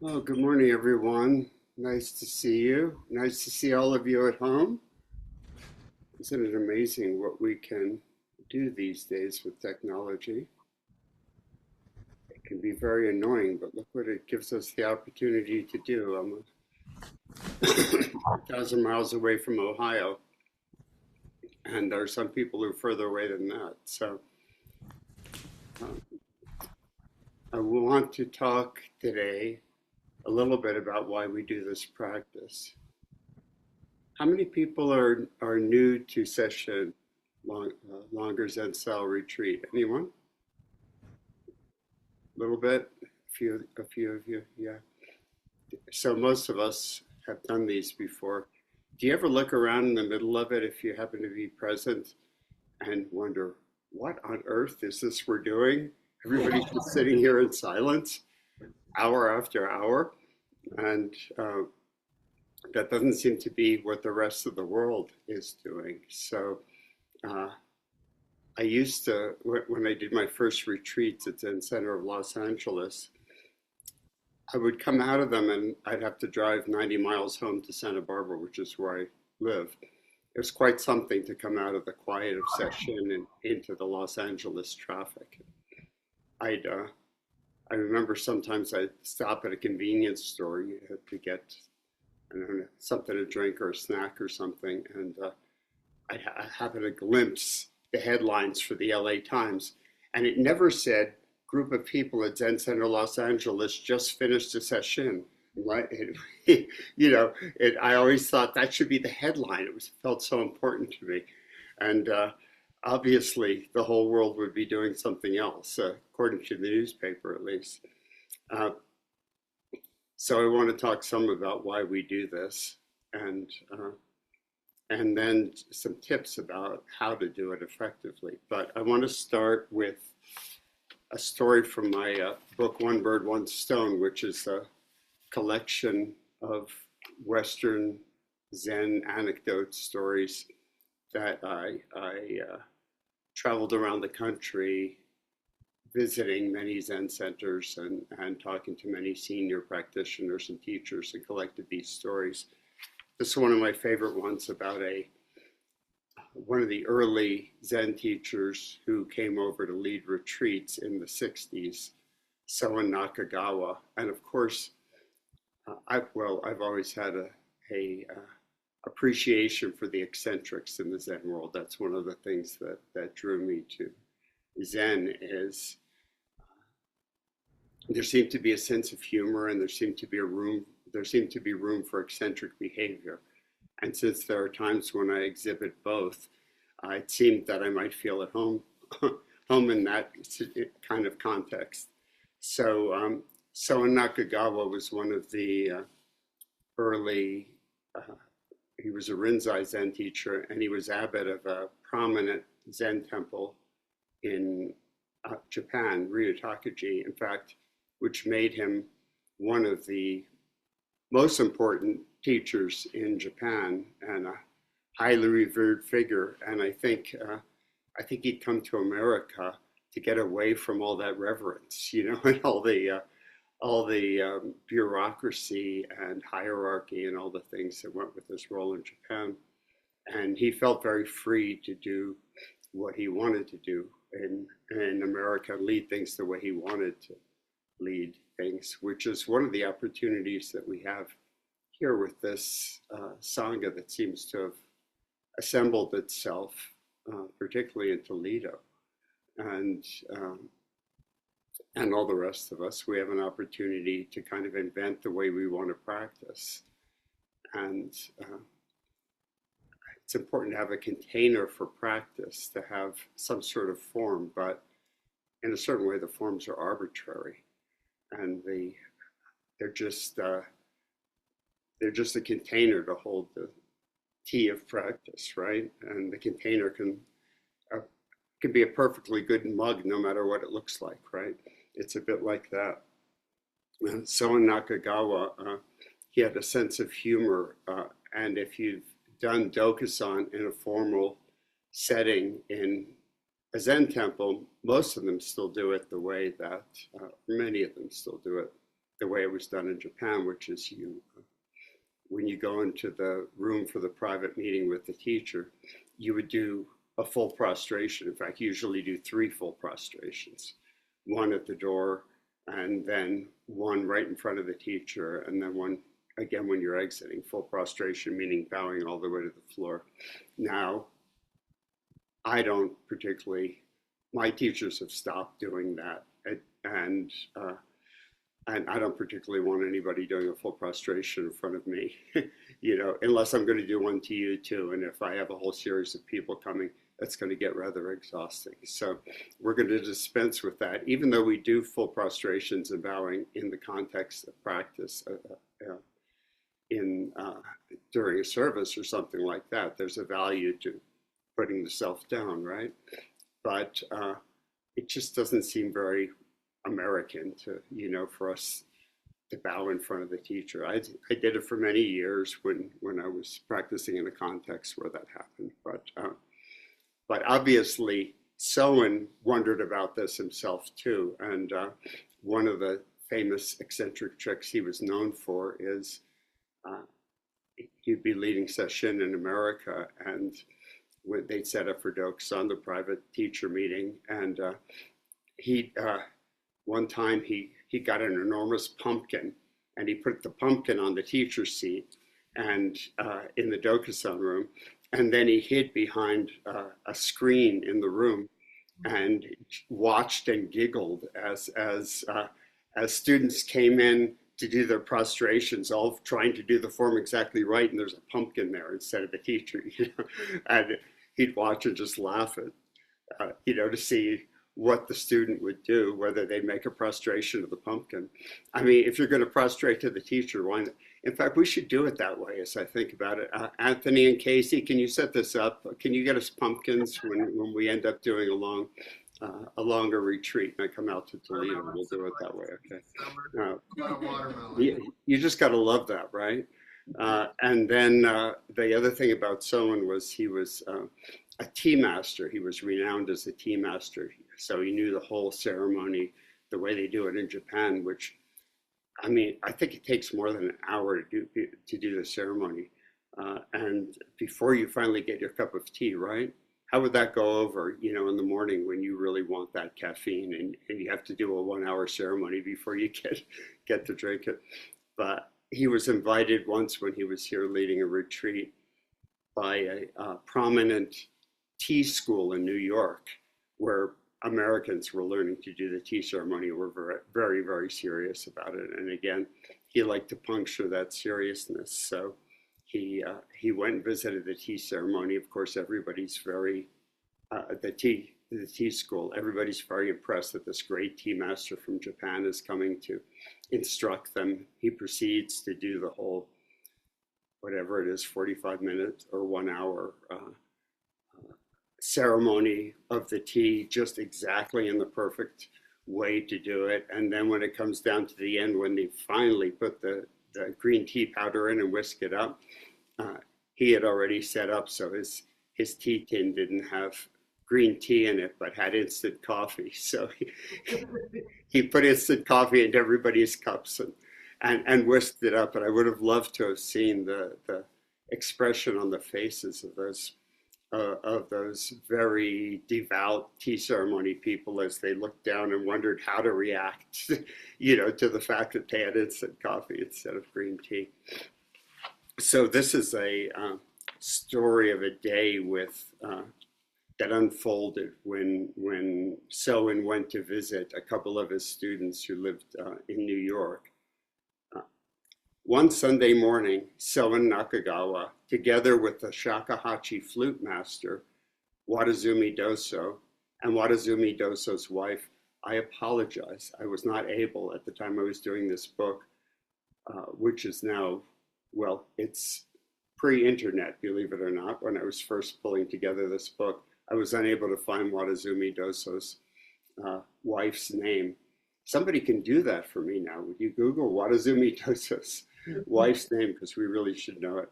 Oh, good morning, everyone. Nice to see you. Nice to see all of you at home. Isn't it amazing what we can do these days with technology? It can be very annoying, but look what it gives us the opportunity to do. I'm 1,000 miles away from Ohio, and there are some people who are further away than that. So um, I want to talk today a little bit about why we do this practice. How many people are new to session longer Zen style retreat? Anyone? A little bit? A few of you, yeah. So most of us have done these before. Do you ever look around in the middle of it if you happen to be present and wonder, what on earth is this we're doing? Everybody's just sitting here in silence, hour after hour, and that doesn't seem to be what the rest of the world is doing. So uh, I used to, when I did my first retreats at Zen Center of Los Angeles, I would come out of them and I'd have to drive 90 miles home to Santa Barbara, which is where I live. It was quite something to come out of the quiet of session and into the Los Angeles traffic. I'd, uh, I remember sometimes I'd stop at a convenience store. You had to get, I don't know, something to drink or a snack or something, and I happened to glimpse the headlines for the LA Times, and it never said group of people at Zen Center Los Angeles just finished a session. Right? I always thought that should be the headline. It felt so important to me, and obviously the whole world would be doing something else, according to the newspaper at least. Uh, so I want to talk some about why we do this, and and then some tips about how to do it effectively. But I want to start with a story from my book, One Bird, One Stone, which is a collection of Western Zen anecdote stories that I traveled around the country visiting many Zen centers and talking to many senior practitioners and teachers and collected these stories. This is one of my favorite ones about one of the early Zen teachers who came over to lead retreats in the 60s, Soen Nakagawa. And of course, I've always had a appreciation for the eccentrics in the Zen world. That's one of the things that drew me to Zen is there seemed to be a sense of humor and there seemed to be room for eccentric behavior. And since there are times when I exhibit both, it seemed that I might feel at home, home in that kind of context. So Nakagawa was one of the early, uh, he was a Rinzai Zen teacher, and he was abbot of a prominent Zen temple in Japan, Ryutakuji, in fact, which made him one of the most important teachers in Japan and a highly revered figure. And I think he'd come to America to get away from all that reverence, and all the bureaucracy and hierarchy and all the things that went with his role in Japan. And he felt very free to do what he wanted to do in America, lead things the way he wanted to lead things, which is one of the opportunities that we have here with this Sangha that seems to have assembled itself, particularly in Toledo. And and all the rest of us, we have an opportunity to kind of invent the way we want to practice. And it's important to have a container for practice, to have some sort of form, but in a certain way, the forms are arbitrary, and they're just they're just a container to hold the tea of practice, right? And the container uh, can be a perfectly good mug, no matter what it looks like, right? It's a bit like that. And Soen Nakagawa, he had a sense of humor, and if you've done Dokusan in a formal setting in a Zen temple, most of them still do it the way that, many of them still do it the way it was done in Japan, which is when you go into the room for the private meeting with the teacher, you would do a full prostration. In fact, you usually do 3 full prostrations, one at the door, and then one right in front of the teacher, and then one again when you're exiting. Full prostration meaning bowing all the way to the floor. Now, I don't particularly, my teachers have stopped doing that, and I don't particularly want anybody doing a full prostration in front of me, unless I'm going to do one to you too. And if I have a whole series of people coming, that's going to get rather exhausting. So we're going to dispense with that, even though we do full prostrations and bowing in the context of practice during a service or something like that. There's a value to putting the self down, right? But it just doesn't seem very American to, for us to bow in front of the teacher. I did it for many years when I was practicing in a context where that happened. But obviously, Soen wondered about this himself too. And one of the famous eccentric tricks he was known for is he'd be leading Sesshin in America, and they'd set up for Dokusan, the private teacher meeting, and one time he got an enormous pumpkin, and he put the pumpkin on the teacher's seat and in the Dokusan room, and then he hid behind a screen in the room and watched and giggled as students came in to do their prostrations, all trying to do the form exactly right, and there's a pumpkin there instead of the teacher, and he'd watch and just laugh at, to see what the student would do, whether they make a prostration of the pumpkin. I mean, if you're going to prostrate to the teacher, why not? In fact, we should do it that way as I think about it. Anthony and Casey, can you set this up? Can you get us pumpkins when we end up doing a longer retreat and I come out to Toledo? We'll do it that way, okay? You just got to love that, right? And then the other thing about Soen was he was a tea master. He was renowned as a tea master. So he knew the whole ceremony, the way they do it in Japan, which, I mean, I think it takes more than an hour to do the ceremony. And before you finally get your cup of tea, right? How would that go over, in the morning when you really want that caffeine and you have to do a 1-hour ceremony before you get to drink it? But he was invited once when he was here leading a retreat by a prominent tea school in New York, where Americans were learning to do the tea ceremony. Were very, very, very serious about it. And again, he liked to puncture that seriousness. So he went and visited the tea ceremony. Of course, everybody's very, the tea school, everybody's very impressed that this great tea master from Japan is coming to instruct them. He proceeds to do the whole, whatever it is, 45 minutes or 1 hour ceremony of the tea, just exactly in the perfect way to do it. And then when it comes down to the end, when they finally put the green tea powder in and whisk it up, he had already set up so his tea tin didn't have green tea in it, but had instant coffee. So he put instant coffee into everybody's cups and whisked it up. And I would have loved to have seen the expression on the faces of those very devout tea ceremony people as they looked down and wondered how to react, to the fact that they had instant coffee instead of green tea. So this is a story of a day that unfolded when Soen went to visit a couple of his students who lived in New York. One Sunday morning, Soen Nakagawa, together with the shakuhachi flute master, Wadazumi Doso, and Wadazumi Doso's wife, I apologize. I was not able at the time I was doing this book, which is now, well, it's pre-internet, believe it or not. When I was first pulling together this book, I was unable to find Wadazumi Doso's wife's name. Somebody can do that for me now. Would you Google Wadazumi Doso's wife's name? Because we really should know it.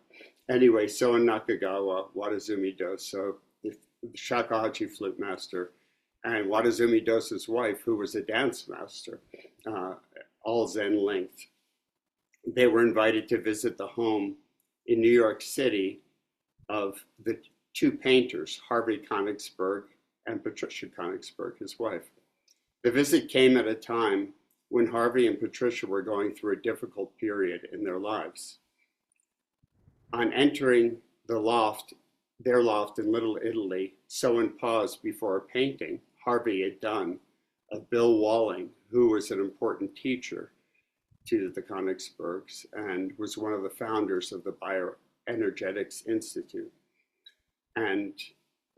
Anyway, Soen Nakagawa, Wadazumi Doso, the shakuhachi flute master, and Wadazumi Dosa's wife, who was a dance master, all Zen linked. They were invited to visit the home in New York City of the two painters, Harvey Konigsberg and Patricia Konigsberg, his wife. The visit came at a time when Harvey and Patricia were going through a difficult period in their lives. On entering the loft, their loft in Little Italy, Soen paused before a painting Harvey had done of Bill Walling, who was an important teacher to the Konigsbergs and was one of the founders of the Bioenergetics Institute. And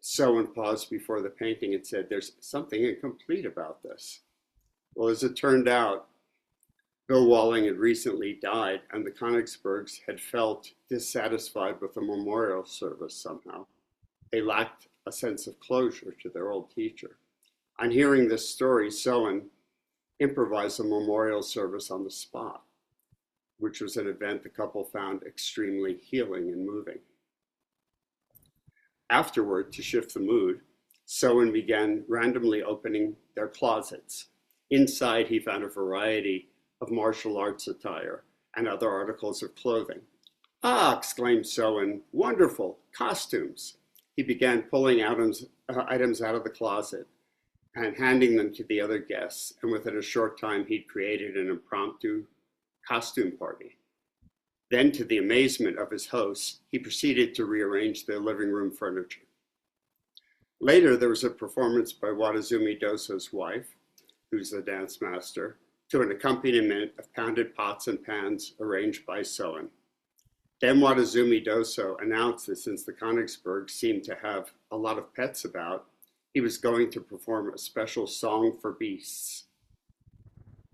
Soen paused before the painting and said, "There's something incomplete about this." Well, as it turned out, Bill Walling had recently died, and the Konigsbergs had felt dissatisfied with the memorial service somehow. They lacked a sense of closure to their old teacher. On hearing this story, Soen improvised a memorial service on the spot, which was an event the couple found extremely healing and moving. Afterward, to shift the mood, Soen began randomly opening their closets. Inside, he found a variety of martial arts attire and other articles of clothing. "Ah," exclaimed Soen, "wonderful, costumes." He began pulling items out of the closet and handing them to the other guests, and within a short time, he'd created an impromptu costume party. Then, to the amazement of his hosts, he proceeded to rearrange their living room furniture. Later, there was a performance by Wadazumi Dosa's wife, who's the dance master, to an accompaniment of pounded pots and pans arranged by Soen. Then Wadazumi Doso announced that since the Konigsbergs seemed to have a lot of pets about, he was going to perform a special song for beasts.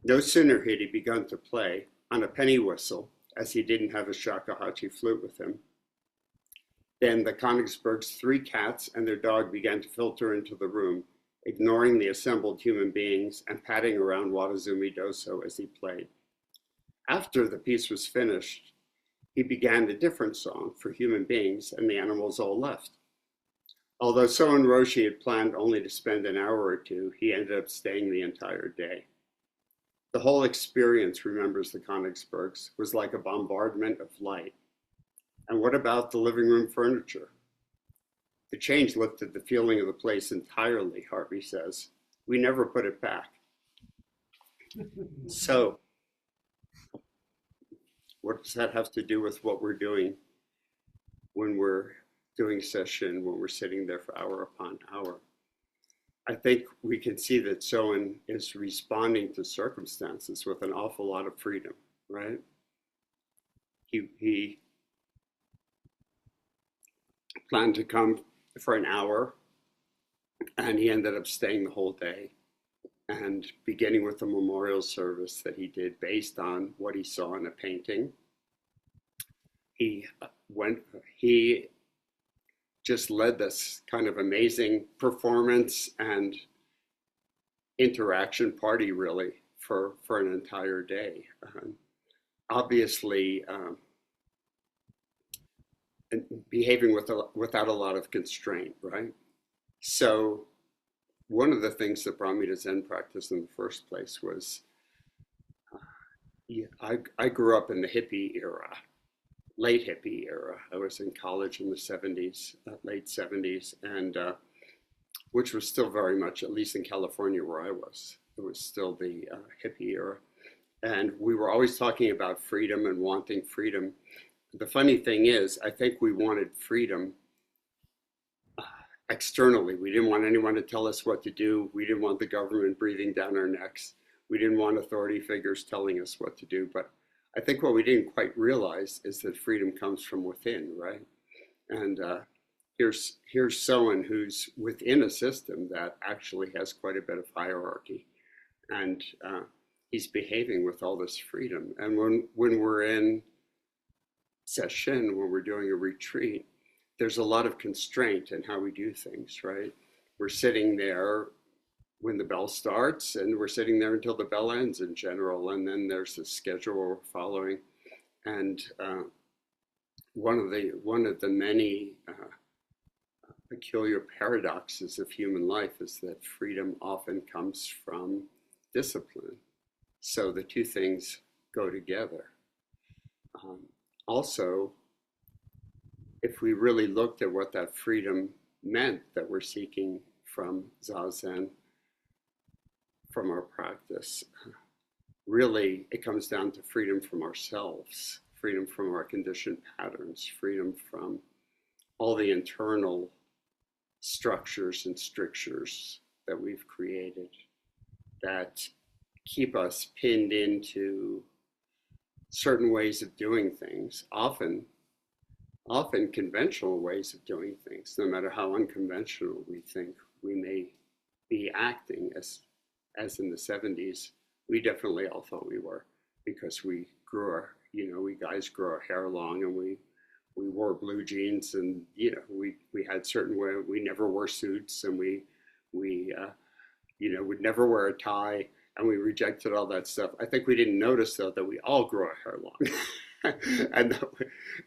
No sooner had he begun to play on a penny whistle, as he didn't have a shakuhachi flute with him, then the Konigsbergs' 3 cats and their dog began to filter into the room, ignoring the assembled human beings and patting around Wadazumi Doso as he played. After the piece was finished, he began a different song for human beings, and the animals all left. Although Soen-roshi had planned only to spend an hour or two, he ended up staying the entire day. The whole experience, remembers the Konigsbergs, was like a bombardment of light. And what about the living room furniture? The change lifted the feeling of the place entirely, Harvey says. We never put it back. So, what does that have to do with what we're doing when we're doing session, when we're sitting there for hour upon hour? I think we can see that Soen is responding to circumstances with an awful lot of freedom, right? He planned to come for an hour, and he ended up staying the whole day, and beginning with the memorial service that he did based on what he saw in a painting. He just led this kind of amazing performance and interaction party, really, for an entire day. Obviously, behaving without a lot of constraint, right? So one of the things that brought me to Zen practice in the first place was I grew up in the hippie era, late hippie era. I was in college in the 70s, late 70s, and which was still very much, at least in California where I was, it was still the hippie era. And we were always talking about freedom and wanting freedom. The funny thing is, I think we wanted freedom externally. We didn't want anyone to tell us what to do. We didn't want the government breathing down our necks. We didn't want authority figures telling us what to do. But I think what we didn't quite realize is that freedom comes from within, right? And here's Soen, who's within a system that actually has quite a bit of hierarchy. And he's behaving with all this freedom. And when we're in session, when we're doing a retreat, there's a lot of constraint in how we do things, right? We're sitting there when the bell starts, and we're sitting there until the bell ends in general, and then there's the schedule we're following. And one of the many peculiar paradoxes of human life is that freedom often comes from discipline. So the two things go together. Um, Also, if we really looked at what that freedom meant that we're seeking from Zazen, from our practice, really it comes down to freedom from ourselves, freedom from our conditioned patterns, freedom from all the internal structures and strictures that we've created that keep us pinned into certain ways of doing things, often conventional ways of doing things, no matter how unconventional we think we may be acting. As in the 70s, we definitely all thought we were, because we grew our, we guys grew our hair long, and we wore blue jeans, and we had certain way. We never wore suits, and we would never wear a tie, and we rejected all that stuff. I think we didn't notice, though, that we all grew our hair long,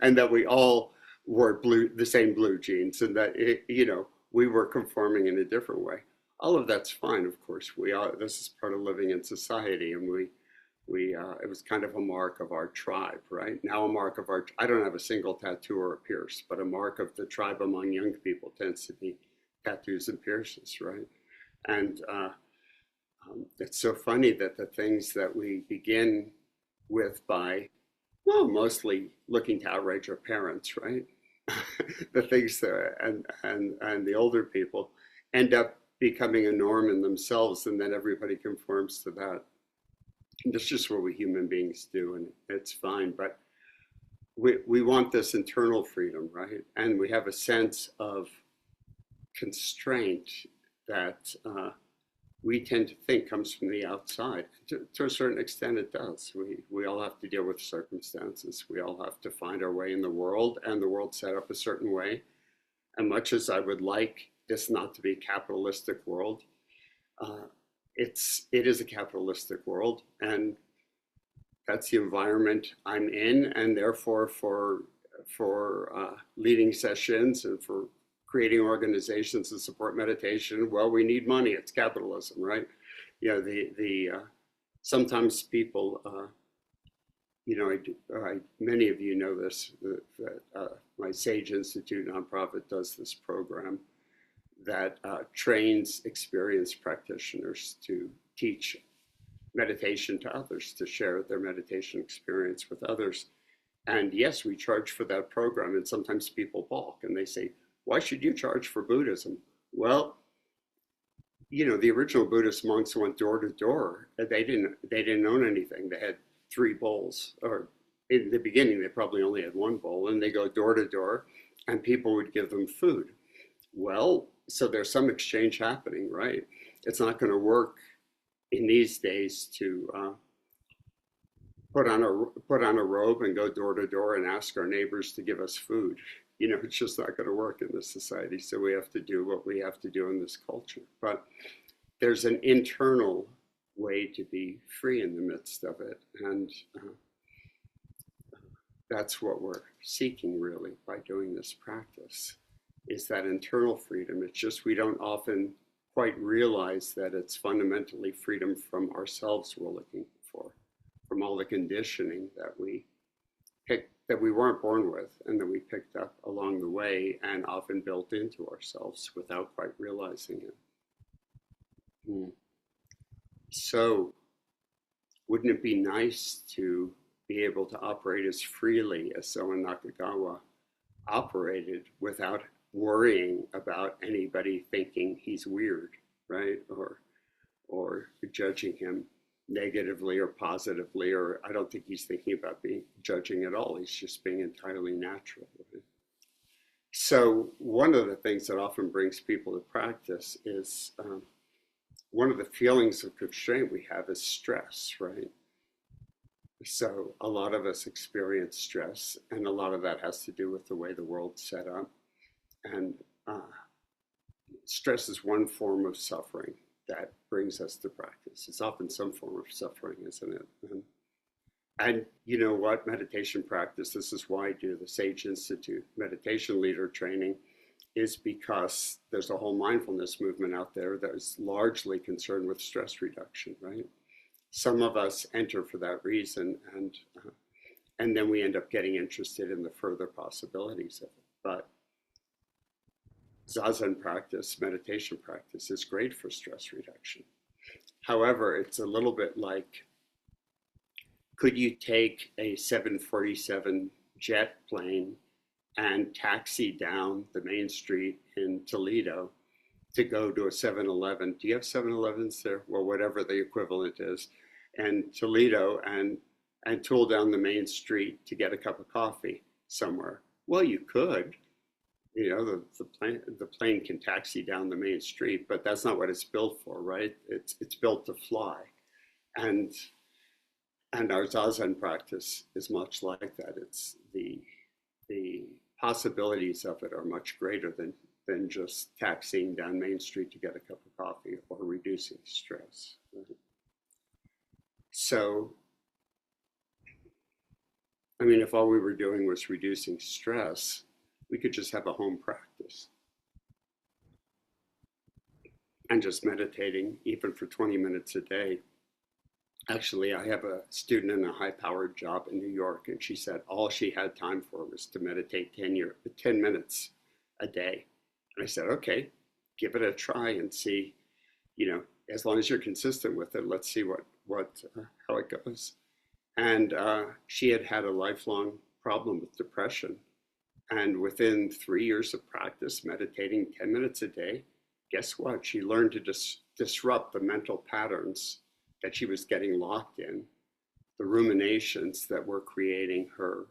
and that we all wore the same blue jeans, and that we were conforming in a different way. All of that's fine, of course. This is part of living in society, and it was kind of a mark of our tribe, right? Now a mark of I don't have a single tattoo or a pierce, but a mark of the tribe among young people tends to be tattoos and piercings, right? And it's so funny that the things that we begin with by, well, mostly looking to outrage our parents, right? The things that, and the older people end up becoming a norm in themselves, and then everybody conforms to that. And that's just what we human beings do, and it's fine. But we want this internal freedom, right? And we have a sense of constraint that we tend to think comes from the outside. To a certain extent, it does. We all have to deal with circumstances. We all have to find our way in the world, and the world's set up a certain way. And much as I would like this not to be a capitalistic world, it is a capitalistic world, and that's the environment I'm in. And therefore, for leading sessions and for creating organizations that support meditation, well, we need money. It's capitalism, right? Sometimes people, many of you know this, that my Sage Institute nonprofit does this program that trains experienced practitioners to teach meditation to others, to share their meditation experience with others. And yes, we charge for that program, and sometimes people balk and they say, why should you charge for Buddhism? Well, the original Buddhist monks went door to door. They didn't own anything. They had 3 bowls, or in the beginning, they probably only had 1 bowl, and they go door to door, and people would give them food. Well, so there's some exchange happening, right? It's not going to work in these days to put on a robe and go door to door and ask our neighbors to give us food. It's just not going to work in this society. So we have to do what we have to do in this culture. But there's an internal way to be free in the midst of it, and that's what we're seeking, really, by doing this practice, is that internal freedom. It's just we don't often quite realize that it's fundamentally freedom from ourselves we're looking for, from all the conditioning that we weren't born with, and that we picked up along the way and often built into ourselves without quite realizing it. So wouldn't it be nice to be able to operate as freely as Soen Nakagawa operated, without worrying about anybody thinking he's weird, right? Or judging him negatively or positively, or I don't think he's thinking about judging at all. He's just being entirely natural. Right? So one of the things that often brings people to practice is one of the feelings of constraint we have is stress, right? So a lot of us experience stress, and a lot of that has to do with the way the world's set up. And stress is one form of suffering that brings us to practice. It's often some form of suffering, isn't it? And you know what? Meditation practice, this is why I do the Sage Institute meditation leader training. is because there's a whole mindfulness movement out there that is largely concerned with stress reduction, right? Some of us enter for that reason, and then we end up getting interested in the further possibilities of it. But Zazen practice, meditation practice, is great for stress reduction. However, it's a little bit like, could you take a 747 jet plane and taxi down the main street in Toledo to go to a 7-Eleven? Do you have 7-Elevens there? Well, whatever the equivalent is. And Toledo, and tool down the main street to get a cup of coffee somewhere. Well, you could. You know, the plane can taxi down the main street, but that's not what it's built for, right? It's built to fly. And our Zazen practice is much like that. It's the possibilities of it are much greater than just taxiing down Main Street to get a cup of coffee or reducing stress. Right? So, I mean, if all we were doing was reducing stress, we could just have a home practice and just meditating even for 20 minutes a day. Actually, I have a student in a high-powered job in New York, and she said all she had time for was to meditate 10 minutes a day. And I said, okay, give it a try and see, you know, as long as you're consistent with it, let's see how it goes. And she had a lifelong problem with depression. And within 3 years of practice, meditating 10 minutes a day, guess what? She learned to disrupt the mental patterns that she was getting locked in, the ruminations that were creating her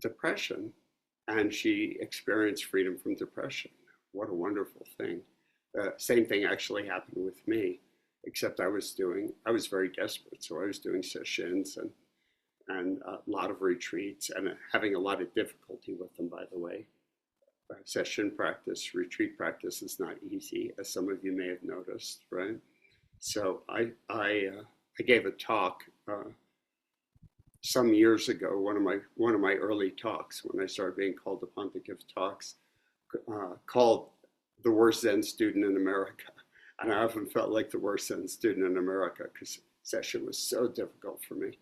depression, and she experienced freedom from depression. What a wonderful thing. Same thing actually happened with me, except I was very desperate, so I was doing sessions and a lot of retreats and having a lot of difficulty with them, by the way. Session practice, retreat practice is not easy, as some of you may have noticed, right? So I gave a talk some years ago, one of my early talks when I started being called upon to give talks, called "The Worst Zen Student in America," and I often felt like the worst Zen student in America because session was so difficult for me,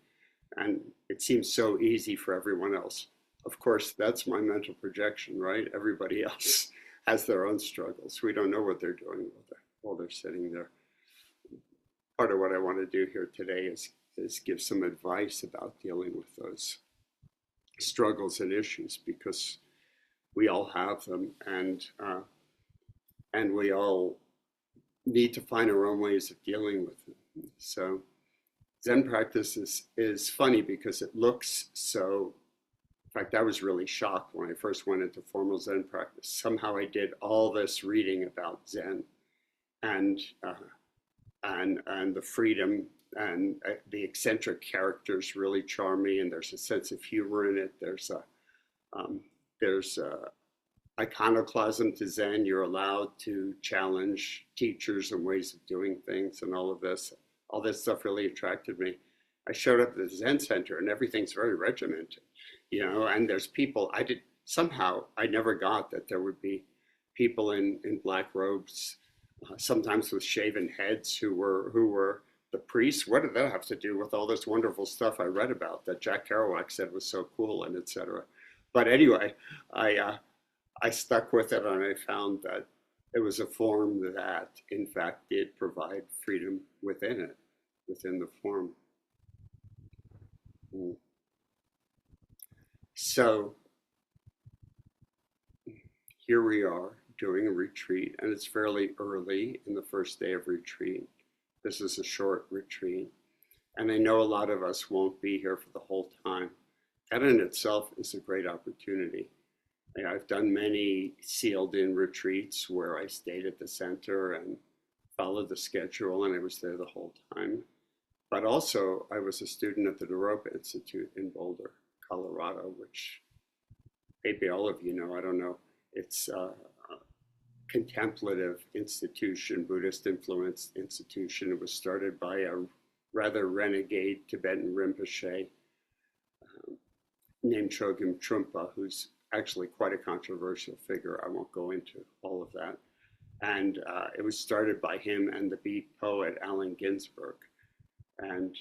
and it seems so easy for everyone else. Of course, that's my mental projection, right? Everybody else has their own struggles. We don't know what they're doing while they're sitting there. Part of what I want to do here today is give some advice about dealing with those struggles and issues, because we all have them, and we all need to find our own ways of dealing with them. So Zen practice is funny because it looks so. In fact, I was really shocked when I first went into formal Zen practice. Somehow I did all this reading about Zen and the freedom, and the eccentric characters really charm me, and there's a sense of humor in it. There's iconoclasm to Zen. You're allowed to challenge teachers and ways of doing things, and all this stuff really attracted me. I showed up at the Zen center and everything's very regimented, you know, and there's people I never got that there would be people in black robes, sometimes with shaven heads, who were the priests. What did that have to do with all this wonderful stuff I read about that Jack Kerouac said was so cool, and etc. But anyway, I stuck with it, and I found that it was a form that, in fact, did provide freedom within the form. So here we are doing a retreat, and it's fairly early in the first day of retreat. This is a short retreat, and I know a lot of us won't be here for the whole time. That in itself is a great opportunity. I've done many sealed-in retreats where I stayed at the center and followed the schedule, and I was there the whole time. But also, I was a student at the Naropa Institute in Boulder, Colorado, which maybe all of you know, I don't know. It's a contemplative institution, Buddhist-influenced institution. It was started by a rather renegade Tibetan Rinpoche named Chogyam Trungpa, who's actually quite a controversial figure. I won't go into all of that. And it was started by him and the beat poet Allen Ginsberg, and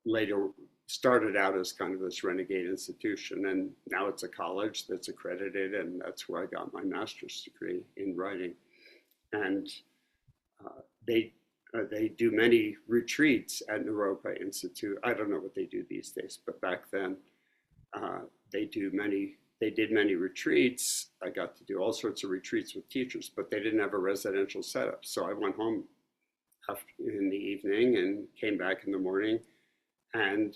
later started out as kind of this renegade institution, and now it's a college that's accredited, and that's where I got my master's degree in writing. And they they do many retreats at Naropa Institute. I don't know what they do these days, but back then uh, they did many retreats. I got to do all sorts of retreats with teachers, but they didn't have a residential setup. So I went home in the evening and came back in the morning, and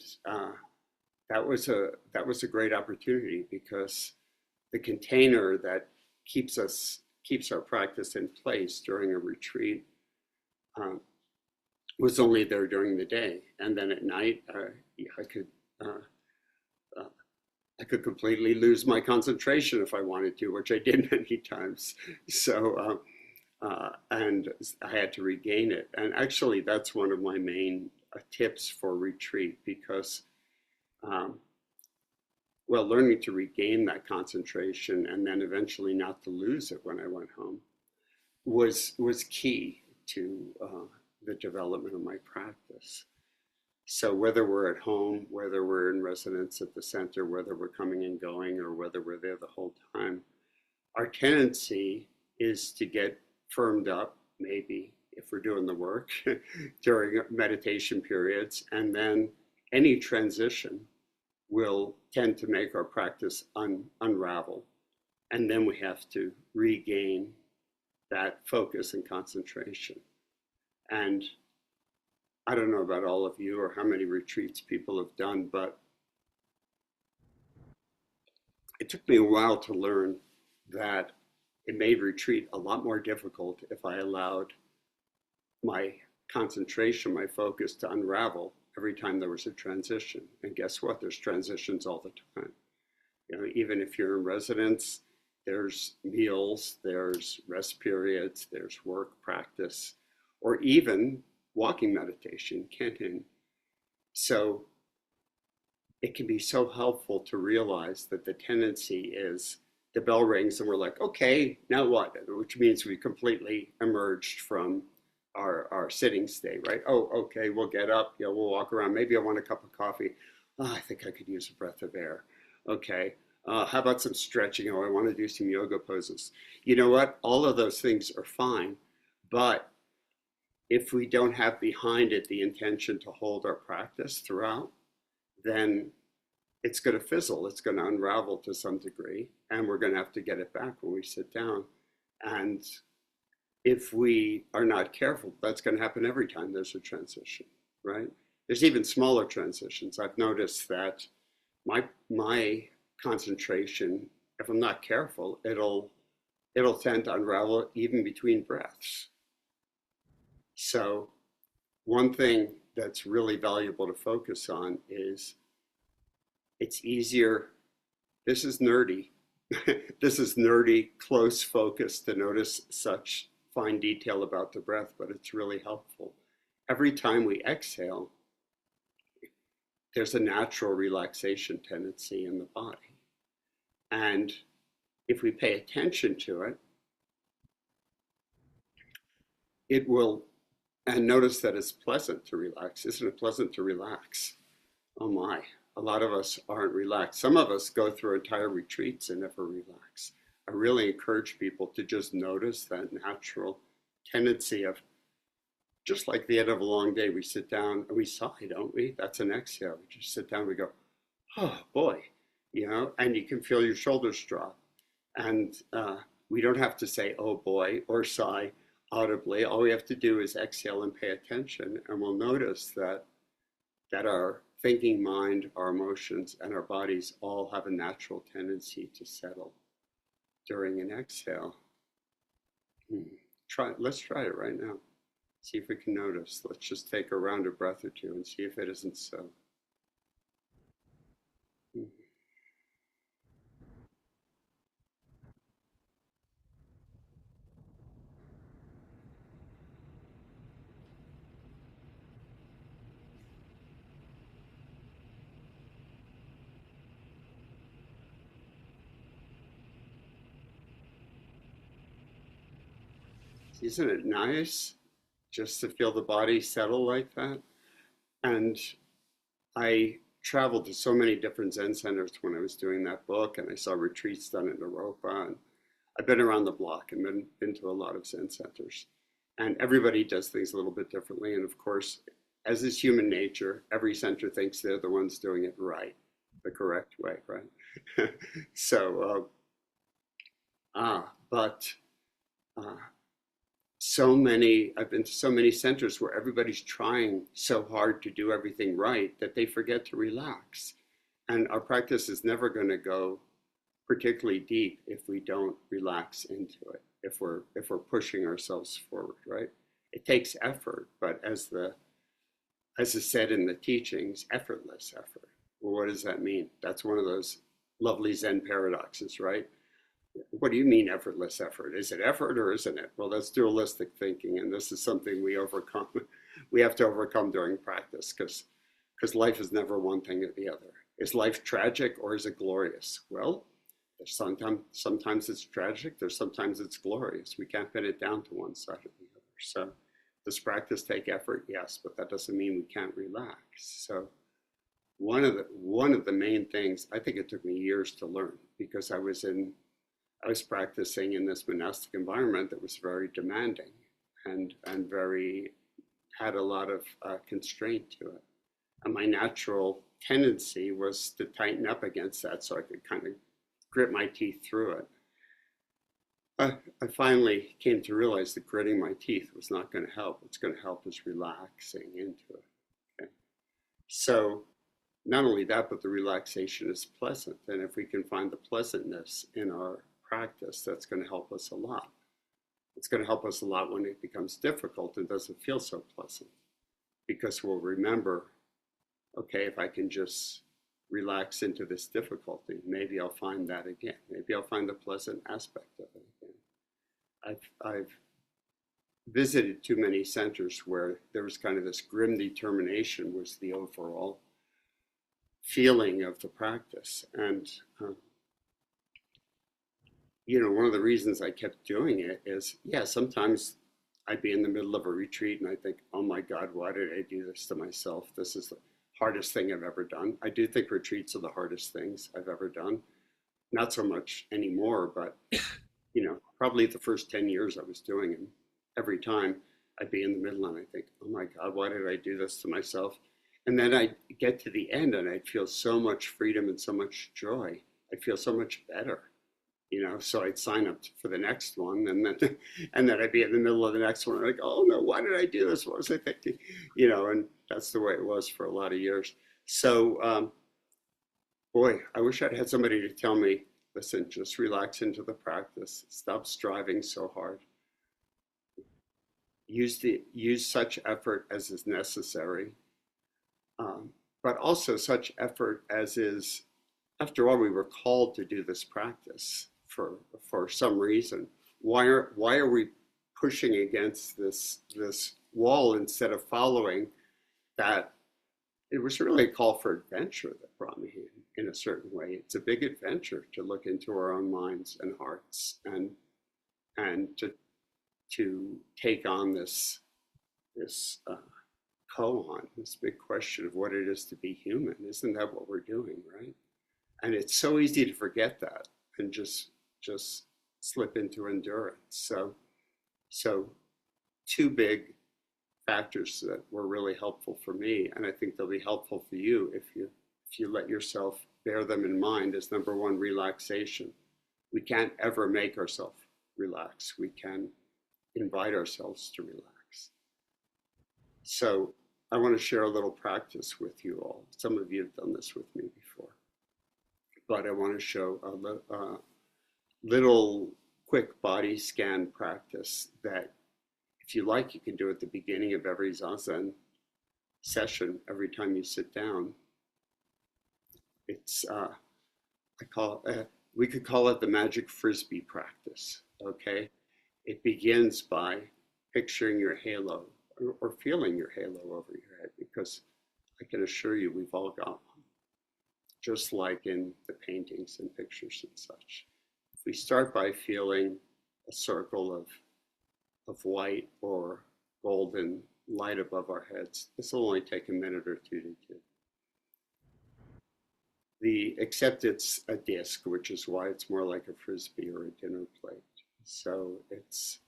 that was a great opportunity because the container that keeps our practice in place during a retreat um, was only there during the day, and then at night I could uh, uh, I could completely lose my concentration if I wanted to, which I did many times. So and I had to regain it, and actually that's one of my main tips for retreat because um, well, learning to regain that concentration and then eventually not to lose it when I went home was key to the development of my practice. So whether we're at home, whether we're in residence at the center, whether we're coming and going, or whether we're there the whole time, our tendency is to get firmed up, maybe if we're doing the work during meditation periods, and then any transition will tend to make our practice unravel. And then we have to regain that focus and concentration. And I don't know about all of you or how many retreats people have done, but it took me a while to learn that it made retreat a lot more difficult if I allowed my concentration, my focus to unravel every time there was a transition. And guess what? There's transitions all the time. You know, even if you're in residence, there's meals, there's rest periods, there's work practice, or even walking meditation, Kenton. So it can be so helpful to realize that the tendency is the bell rings and we're like, okay, now what? Which means we completely emerged from our sitting state, right? Oh, okay, we'll get up, yeah, we'll walk around. Maybe I want a cup of coffee. Oh, I think I could use a breath of air. Okay, how about some stretching? Oh, I want to do some yoga poses. You know what? All of those things are fine, but if we don't have behind it the intention to hold our practice throughout, then it's going to fizzle. It's going to unravel to some degree, and we're going to have to get it back when we sit down. And if we are not careful, that's going to happen every time there's a transition, right? There's even smaller transitions. I've noticed that my concentration, if I'm not careful, it'll tend to unravel even between breaths. So one thing that's really valuable to focus on is it's easier. This is nerdy. This is nerdy, close focus to notice such fine detail about the breath, but it's really helpful. Every time we exhale, there's a natural relaxation tendency in the body. And if we pay attention to it, it will, and notice that it's pleasant to relax. Isn't it pleasant to relax? Oh my, a lot of us aren't relaxed. Some of us go through entire retreats and never relax. I really encourage people to just notice that natural tendency of, just like the end of a long day, we sit down and we sigh, don't we? That's an exhale. We just sit down, we go, oh boy, you know, and you can feel your shoulders drop. And we don't have to say, oh boy, or sigh audibly. All we have to do is exhale and pay attention, and we'll notice that our thinking mind, our emotions, and our bodies all have a natural tendency to settle during an exhale. Let's try it right now. See if we can notice. Let's just take a round of breath or two and see if it isn't so. isn't it nice just to feel the body settle like that? And I traveled to so many different Zen centers when I was doing that book, and I saw retreats done in Europa. And I've been around the block and been to a lot of Zen centers. And everybody does things a little bit differently. And of course, as is human nature, every center thinks they're the ones doing it right, the correct way, right? So, but I've been to so many centers where everybody's trying so hard to do everything right that they forget to relax. And our practice is never going to go particularly deep if we don't relax into it, if we're pushing ourselves forward, right? It takes effort, but as is said in the teachings, effortless effort. Well, what does that mean? That's one of those lovely Zen paradoxes, right? What do you mean effortless effort? Is it effort or isn't it? Well, that's dualistic thinking, and this is something we overcome. We have to overcome during practice because life is never one thing or the other. Is life tragic or is it glorious? Well, sometimes it's tragic. Sometimes it's glorious. We can't pin it down to one side or the other. So, does practice take effort? Yes, but that doesn't mean we can't relax. So, one of the main things, I think it took me years to learn because I was practicing in this monastic environment that was very demanding and very had a lot of constraint to it. And my natural tendency was to tighten up against that so I could kind of grit my teeth through it. I finally came to realize that gritting my teeth was not going to help. What's going to help is relaxing into it. Okay? So not only that, but the relaxation is pleasant. And if we can find the pleasantness in our practice, that's going to help us a lot. It's going to help us a lot when it becomes difficult and doesn't feel so pleasant, because we'll remember, okay, if I can just relax into this difficulty, maybe I'll find that again. Maybe I'll find the pleasant aspect of it again. I've visited too many centers where there was kind of this grim determination was the overall feeling of the practice. And one of the reasons I kept doing it is, yeah, sometimes I'd be in the middle of a retreat and I think, oh my God, why did I do this to myself? This is the hardest thing I've ever done. I do think retreats are the hardest things I've ever done. Not so much anymore, but probably the first 10 years I was doing them, every time I'd be in the middle and I think, oh my God, why did I do this to myself? And then I'd get to the end and I'd feel so much freedom and so much joy. I'd feel so much better. So I'd sign up for the next one, and then I'd be in the middle of the next one, like, oh no, why did I do this? What was I thinking? And that's the way it was for a lot of years. So, boy, I wish I'd had somebody to tell me, listen, just relax into the practice. Stop striving so hard. Use such effort as is necessary, but also such effort as is. After all, we were called to do this practice for some reason. Why are we pushing against this wall instead of following that? It was really a call for adventure that brought me in a certain way. It's a big adventure to look into our own minds and hearts and to take on this koan, this big question of what it is to be human. Isn't that what we're doing, right? And it's so easy to forget that and just slip into endurance. So two big factors that were really helpful for me, and I think they'll be helpful for you if you let yourself bear them in mind, is number one, relaxation. We can't ever make ourselves relax. We can invite ourselves to relax. So I want to share a little practice with you all. Some of you have done this with me before, but I want to show a little quick body scan practice that, if you like, you can do at the beginning of every Zazen session, every time you sit down. It's, we could call it the magic frisbee practice, okay? It begins by picturing your halo or feeling your halo over your head, because I can assure you we've all got one, just like in the paintings and pictures and such. If we start by feeling a circle of of white or golden light above our heads. This will only take a minute or two to do. Except it's a disc, which is why it's more like a frisbee or a dinner plate. So it's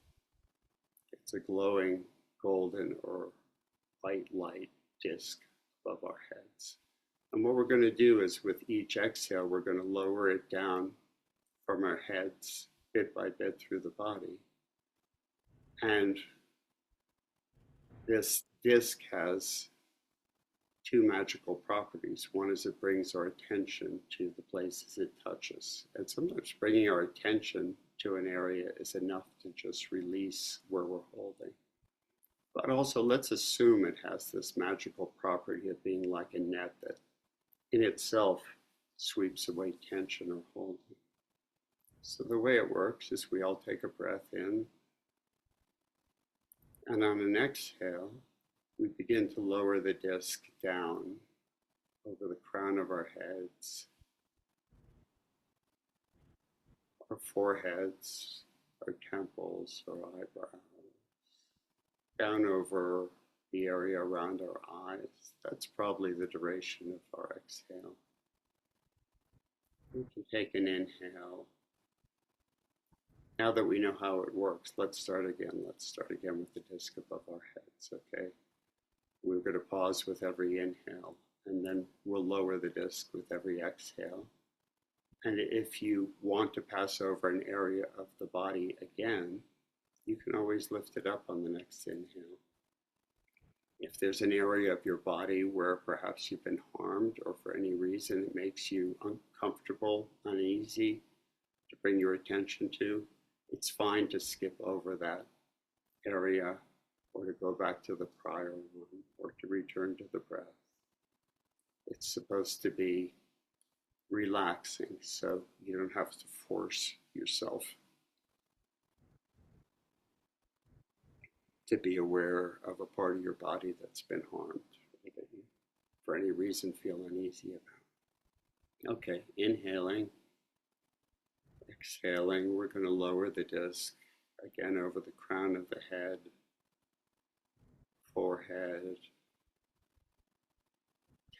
a glowing golden or white light disc above our heads. And what we're going to do is with each exhale, we're going to lower it down from our heads bit by bit through the body. And this disc has two magical properties. One is it brings our attention to the places it touches. And sometimes bringing our attention to an area is enough to just release where we're holding. But also, let's assume it has this magical property of being like a net that in itself sweeps away tension or holding. So the way it works is we all take a breath in, and on an exhale, we begin to lower the disc down over the crown of our heads, our foreheads, our temples, our eyebrows, down over the area around our eyes. That's probably the duration of our exhale. We can take an inhale. Now that we know how it works, let's start again. Let's start again with the disc above our heads, okay? We're going to pause with every inhale, and then we'll lower the disc with every exhale. And if you want to pass over an area of the body again, you can always lift it up on the next inhale. If there's an area of your body where perhaps you've been harmed or for any reason it makes you uncomfortable, uneasy to bring your attention to, it's fine to skip over that area or to go back to the prior one or to return to the breath. It's supposed to be relaxing, so you don't have to force yourself to be aware of a part of your body that's been harmed or that you, for any reason, feel uneasy about. Okay, inhaling, exhaling, we're going to lower the disc again over the crown of the head, forehead,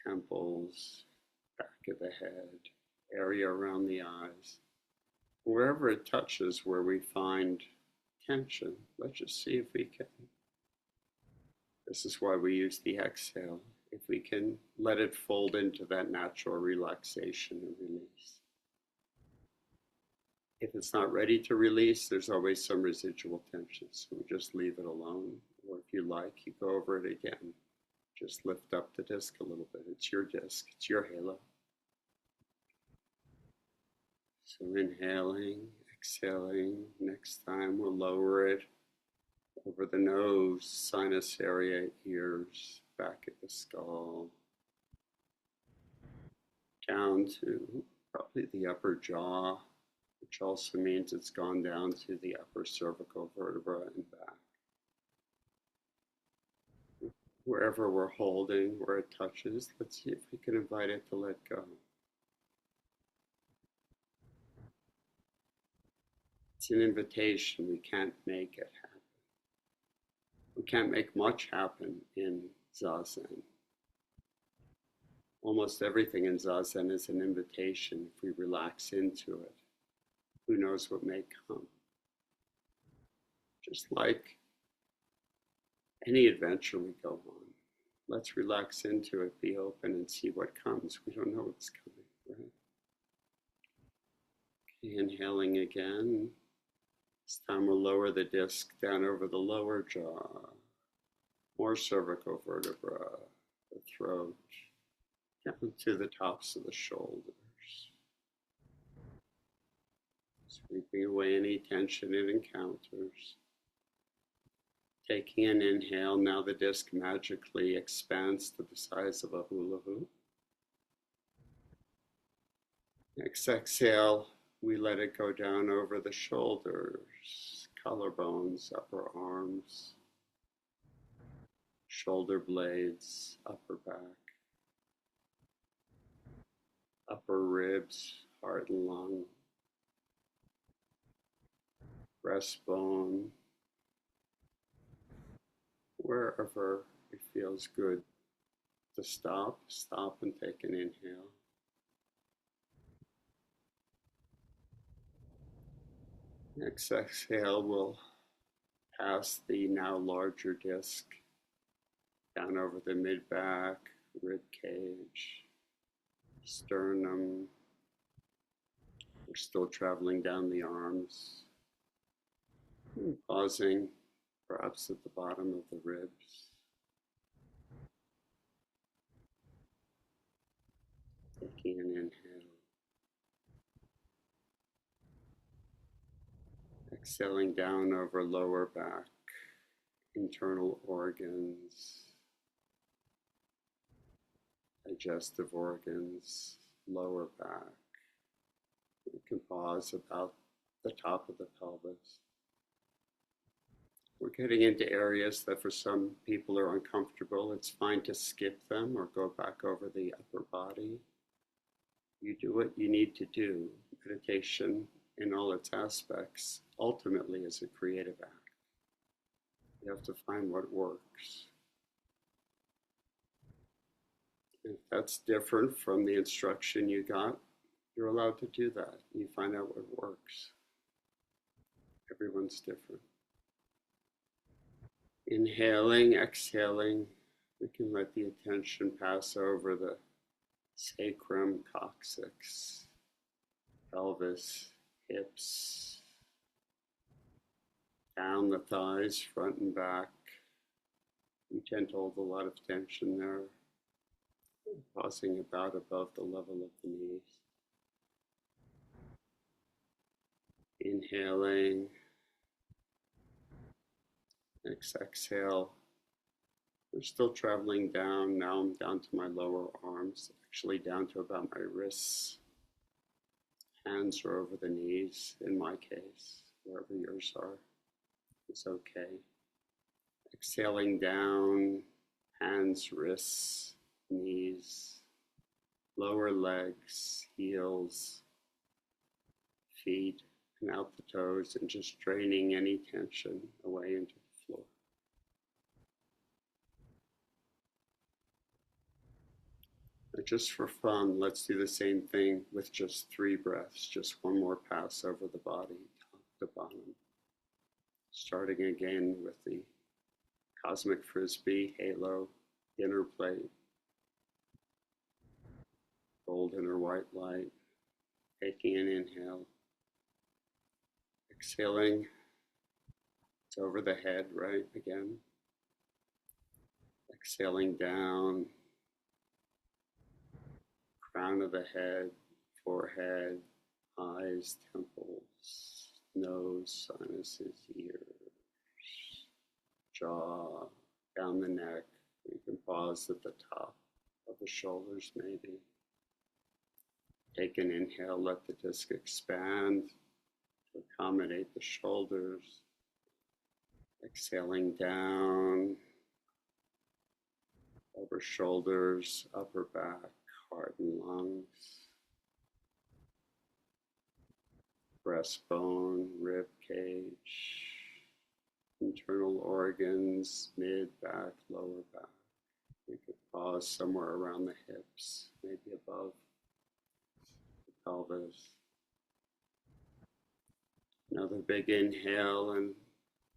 temples, back of the head, area around the eyes. Wherever it touches where we find tension, let's just see if we can. This is why we use the exhale. If we can let it fold into that natural relaxation and release. If it's not ready to release, there's always some residual tension, so we just leave it alone. Or if you like, you go over it again. Just lift up the disc a little bit. It's your disc, it's your halo. So inhaling, exhaling. Next time we'll lower it over the nose, sinus area, ears, back of the skull, down to probably the upper jaw, which also means it's gone down to the upper cervical vertebra and back. Wherever we're holding, where it touches, let's see if we can invite it to let go. It's an invitation. We can't make it happen. We can't make much happen in Zazen. Almost everything in Zazen is an invitation if we relax into it. Who knows what may come? Just like any adventure we go on, let's relax into it, be open, and see what comes. We don't know what's coming, right? Okay, inhaling again. This time we'll lower the disc down over the lower jaw, more cervical vertebra, the throat, down to the tops of the shoulders. Sweeping away any tension it encounters. Taking an inhale, now the disc magically expands to the size of a hula hoop. Next exhale, we let it go down over the shoulders, collarbones, upper arms, shoulder blades, upper back, upper ribs, heart and lung, breastbone, Wherever it feels good to stop, stop and take an inhale. Next exhale will pass the now larger disc down over the mid-back, rib cage, sternum. We're still traveling down the arms, pausing perhaps at the bottom of the ribs. Taking an inhale. Exhaling down over lower back, internal organs, digestive organs, lower back. You can pause about the top of the pelvis. We're getting into areas that for some people are uncomfortable. It's fine to skip them or go back over the upper body. You do what you need to do. Meditation in all its aspects ultimately is a creative act. You have to find what works. If that's different from the instruction you got, you're allowed to do that. You find out what works. Everyone's different. Inhaling, exhaling, we can let the attention pass over the sacrum, coccyx, pelvis, hips, down the thighs, front and back. We tend to hold a lot of tension there, pausing about above the level of the knees. Inhaling. Next exhale. We're still traveling down. Now I'm down to my lower arms, actually down to about my wrists. Hands are over the knees, in my case. Wherever yours are, it's okay. Exhaling down, hands, wrists, knees, lower legs, heels, feet, and out the toes, and just draining any tension away into the floor. But just for fun, let's do the same thing with just 3 breaths, just one more pass over the body, top to bottom. Starting again with the cosmic frisbee, halo, inner plate, golden or white light, taking an inhale. Exhaling, it's over the head, right, again. Exhaling down, crown of the head, forehead, eyes, temples, nose, sinuses, ears, jaw, down the neck. You can pause at the top of the shoulders maybe. Take an inhale, let the disc expand to accommodate the shoulders. Exhaling down, over shoulders, upper back, heart and lungs, breastbone, rib cage, internal organs, mid, back, lower back. We could pause somewhere around the hips, maybe above the pelvis. Another big inhale and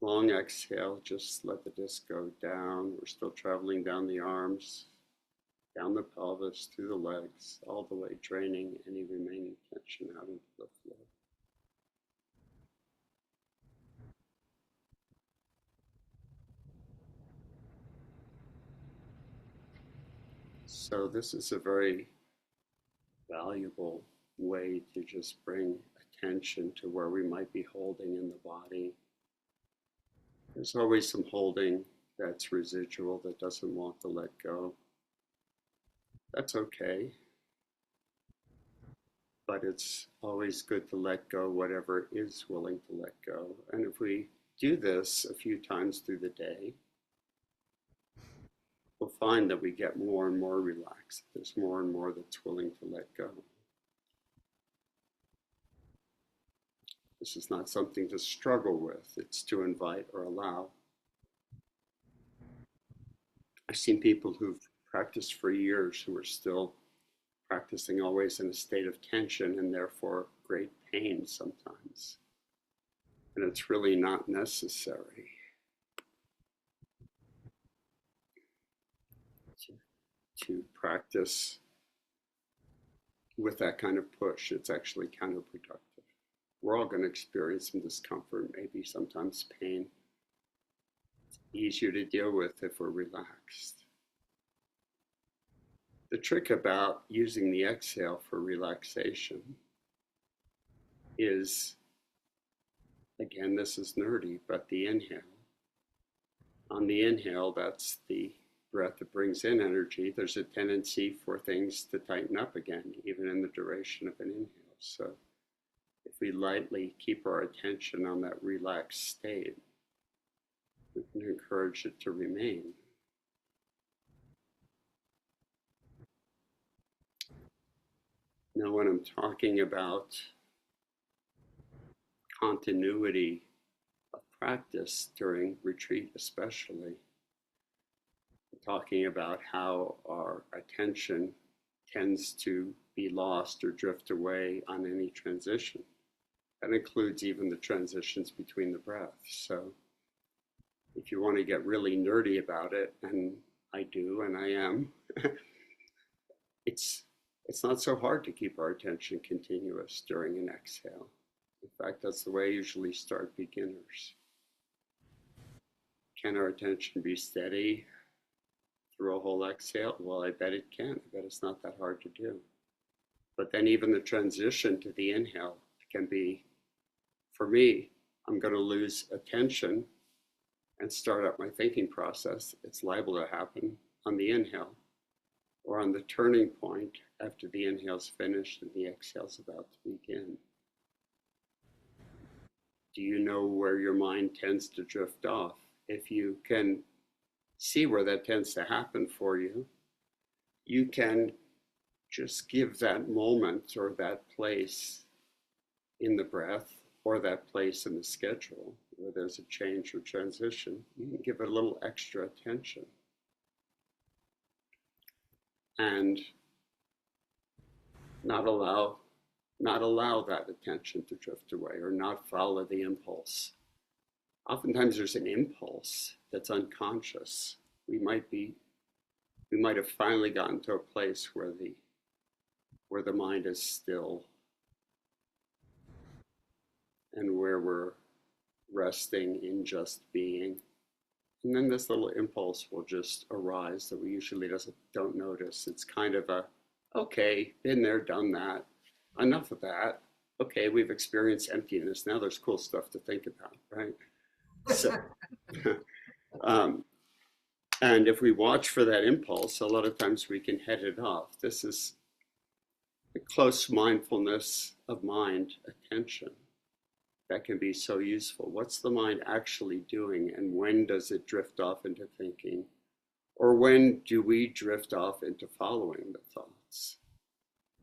long exhale, just let the disc go down. We're still traveling down the arms, down the pelvis, through the legs, all the way draining any remaining tension out into the floor. So this is a very valuable way to just bring attention to where we might be holding in the body. There's always some holding that's residual, that doesn't want to let go. That's okay. But it's always good to let go whatever is willing to let go. And if we do this a few times through the day, we'll find that we get more and more relaxed. There's more and more that's willing to let go. This is not something to struggle with. It's to invite or allow. I've seen people who've practiced for years who are still practicing always in a state of tension and therefore great pain sometimes. And it's really not necessary to practice with that kind of push. It's actually counterproductive. We're all going to experience some discomfort, maybe sometimes pain. It's easier to deal with if we're relaxed. The trick about using the exhale for relaxation is, again, this is nerdy, but the inhale. On the inhale, that's the breath that brings in energy. There's a tendency for things to tighten up again, even in the duration of an inhale. So if we lightly keep our attention on that relaxed state, we can encourage it to remain. Now, when I'm talking about continuity of practice during retreat especially, I'm talking about how our attention tends to be lost or drift away on any transition. That includes even the transitions between the breaths. So if you want to get really nerdy about it, and I do, and I am, it's not so hard to keep our attention continuous during an exhale. In fact, that's the way I usually start beginners. Can our attention be steady through a whole exhale? Well, I bet it can. I bet it's not that hard to do. But then even the transition to the inhale can be, for me, I'm going to lose attention and start up my thinking process. It's liable to happen on the inhale or on the turning point after the inhale's finished and the exhale's about to begin. Do you know where your mind tends to drift off? If you can see where that tends to happen for you, you can just give that moment or that place in the breath or that place in the schedule where there's a change or transition, you can give it a little extra attention. And not allow that attention to drift away or not follow the impulse. Oftentimes there's an impulse that's unconscious. We might have finally gotten to a place where the mind is still and where we're resting in just being. And then this little impulse will just arise that we usually don't notice. It's kind of a, okay, been there, done that, enough of that. Okay, we've experienced emptiness. Now there's cool stuff to think about, right? So, and if we watch for that impulse, a lot of times we can head it off. This is the close mindfulness of mind, attention, that can be so useful. What's the mind actually doing, and when does it drift off into thinking? Or when do we drift off into following the thoughts?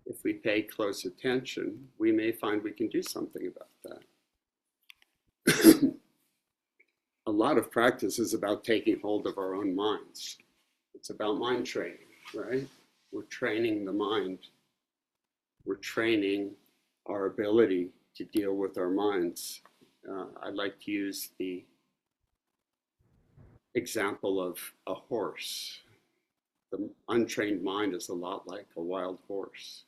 If we pay close attention, we may find we can do something about that. A lot of practice is about taking hold of our own minds. It's about mind training, right? We're training the mind. We're training our ability to deal with our minds. I like to use the example of a horse. The untrained mind is a lot like a wild horse.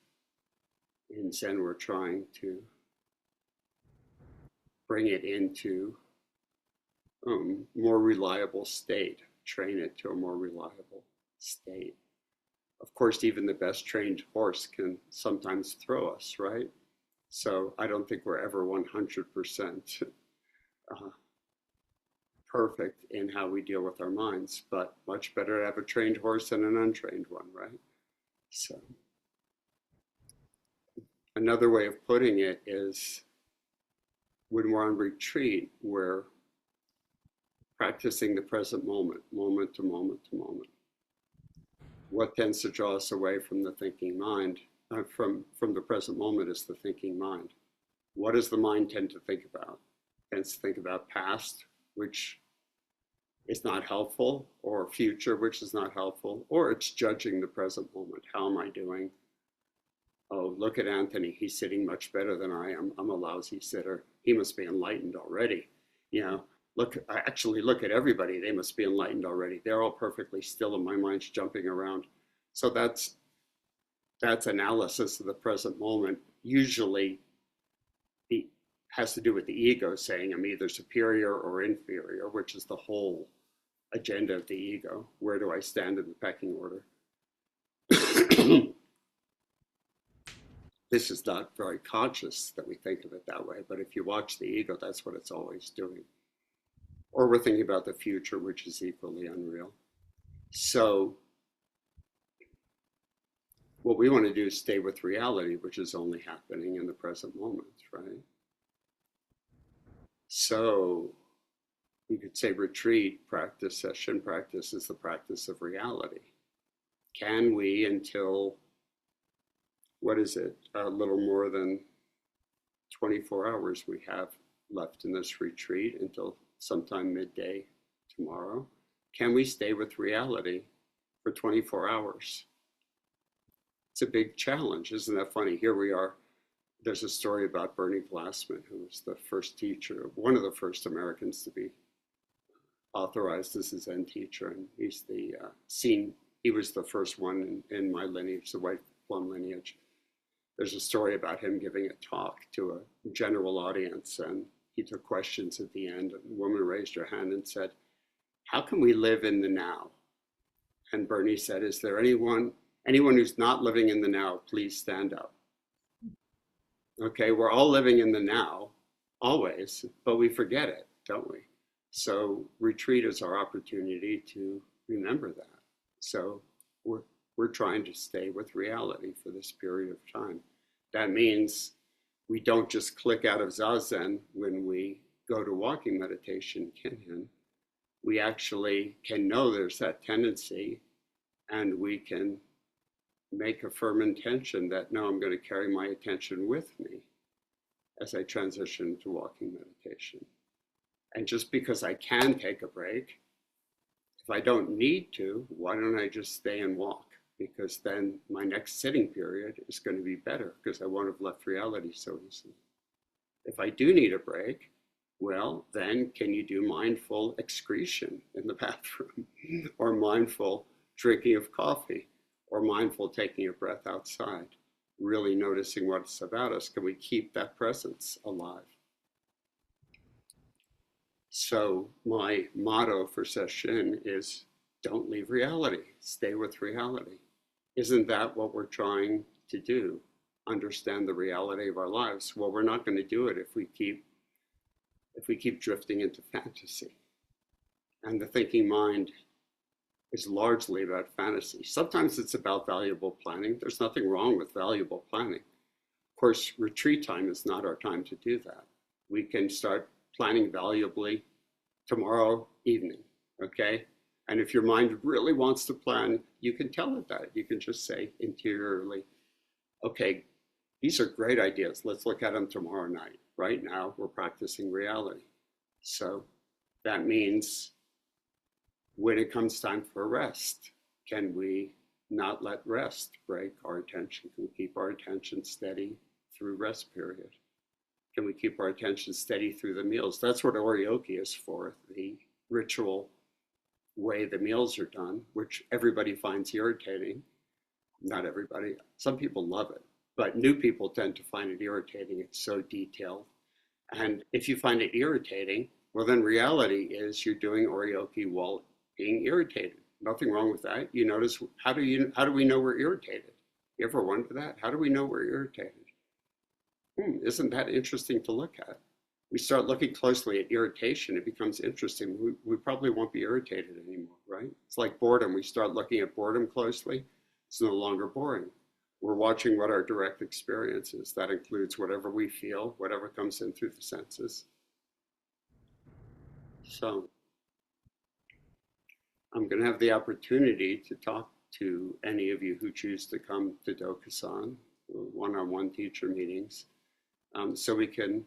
In Zen, we're trying to bring it into a more reliable state, train it to a more reliable state. Of course, even the best trained horse can sometimes throw us, right? So I don't think we're ever 100% perfect in how we deal with our minds, but much better to have a trained horse than an untrained one, right? So another way of putting it is when we're on retreat, we're practicing the present moment, moment to moment to moment. What tends to draw us away from the thinking mind, from the present moment, is the thinking mind. What does the mind tend to think about? It tends to think about past, which is not helpful, or future, which is not helpful, or it's judging the present moment. How am I doing? Oh, look at Anthony. He's sitting much better than I am. I'm a lousy sitter. He must be enlightened already. You know, look at everybody. They must be enlightened already. They're all perfectly still and my mind's jumping around. So that's analysis of the present moment. Usually it has to do with the ego saying I'm either superior or inferior, which is the whole agenda of the ego. Where do I stand in the pecking order? This is not very conscious that we think of it that way, but if you watch the ego, that's what it's always doing. Or we're thinking about the future, which is equally unreal. So what we want to do is stay with reality, which is only happening in the present moment, right? So you could say retreat practice, session practice is the practice of reality. Can we, until, what is it, a little more than 24 hours we have left in this retreat until sometime midday tomorrow, can we stay with reality for 24 hours? It's a big challenge. Isn't that funny? Here we are. There's a story about Bernie Glassman, who was the first teacher, one of the first Americans to be authorized as a Zen teacher. And he's he was the first one in my lineage, the White Plum lineage. There's a story about him giving a talk to a general audience, and he took questions at the end. And a woman raised her hand and said, "How can we live in the now?" And Bernie said, "Is there anyone who's not living in the now, please stand up." Okay, we're all living in the now, always, but we forget it, don't we? So retreat is our opportunity to remember that. So we're trying to stay with reality for this period of time. That means we don't just click out of zazen when we go to walking meditation, kinhin. We actually can know there's that tendency, and we can make a firm intention that, no, I'm going to carry my attention with me as I transition to walking meditation. And just because I can take a break, if I don't need to, why don't I just stay and walk? Because then my next sitting period is going to be better because I won't have left reality so easily. If I do need a break, well, then can you do mindful excretion in the bathroom or mindful drinking of coffee or mindful taking a breath outside, really noticing what's about us? Can we keep that presence alive? So my motto for session is don't leave reality, stay with reality. Isn't that what we're trying to do? Understand the reality of our lives? Well, we're not going to do it if we keep drifting into fantasy. And the thinking mind is largely about fantasy. Sometimes it's about valuable planning. There's nothing wrong with valuable planning. Of course, retreat time is not our time to do that. We can start planning valuably tomorrow evening, okay? And if your mind really wants to plan, you can tell it that. You can just say interiorly, okay, these are great ideas. Let's look at them tomorrow night. Right now, we're practicing reality. So that means when it comes time for rest, can we not let rest break our attention? Can we keep our attention steady through rest period? Can we keep our attention steady through the meals? That's what oryoki is for, the ritual way the meals are done, which everybody finds irritating. Not everybody. Some people love it, but new people tend to find it irritating. It's so detailed. And if you find it irritating, well, then reality is you're doing oryoki while being irritated. Nothing wrong with that. You notice, how do we know we're irritated? You ever wonder that? How do we know we're irritated? Isn't that interesting to look at? We start looking closely at irritation, it becomes interesting. We probably won't be irritated anymore, right? It's like boredom. We start looking at boredom closely, it's no longer boring. We're watching what our direct experience is. That includes whatever we feel, whatever comes in through the senses. So I'm going to have the opportunity to talk to any of you who choose to come to Dokusan, one-on-one teacher meetings, so we can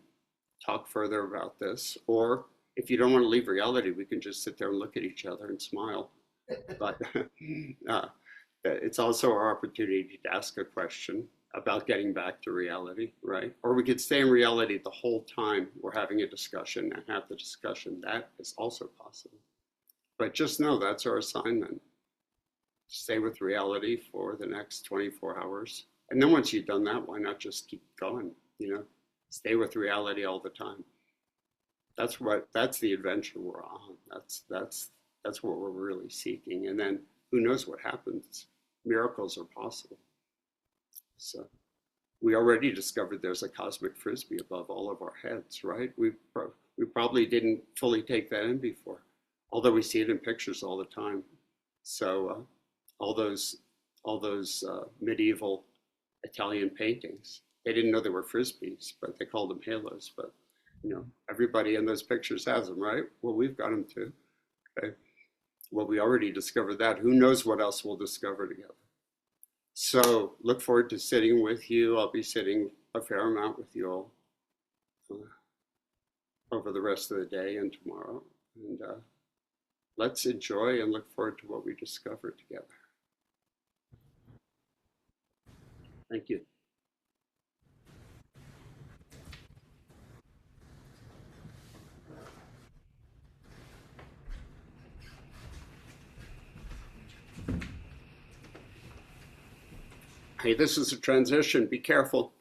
talk further about this, or If you don't want to leave reality, we can just sit there and look at each other and smile. But uh, it's also our opportunity to ask a question about getting back to reality, right? Or we could stay in reality the whole time we're having a discussion and have the discussion. That is also possible. But just know that's our assignment. Stay with reality for the next 24 hours. And then once you've done that, why not just keep going, you know? Stay with reality all the time. That's the adventure we're on. That's what we're really seeking. And then who knows what happens? Miracles are possible. So we already discovered there's a cosmic frisbee above all of our heads, right? We probably didn't fully take that in before, although we see it in pictures all the time. So all those medieval Italian paintings, they didn't know they were frisbees, but they called them halos. But you know, everybody in those pictures has them, right? Well, we've got them too. Okay. Well, we already discovered that. Who knows what else we'll discover together? So look forward to sitting with you. I'll be sitting a fair amount with you all over the rest of the day and tomorrow. And let's enjoy and look forward to what we discover together. Thank you. Hey, this is a transition. Be careful.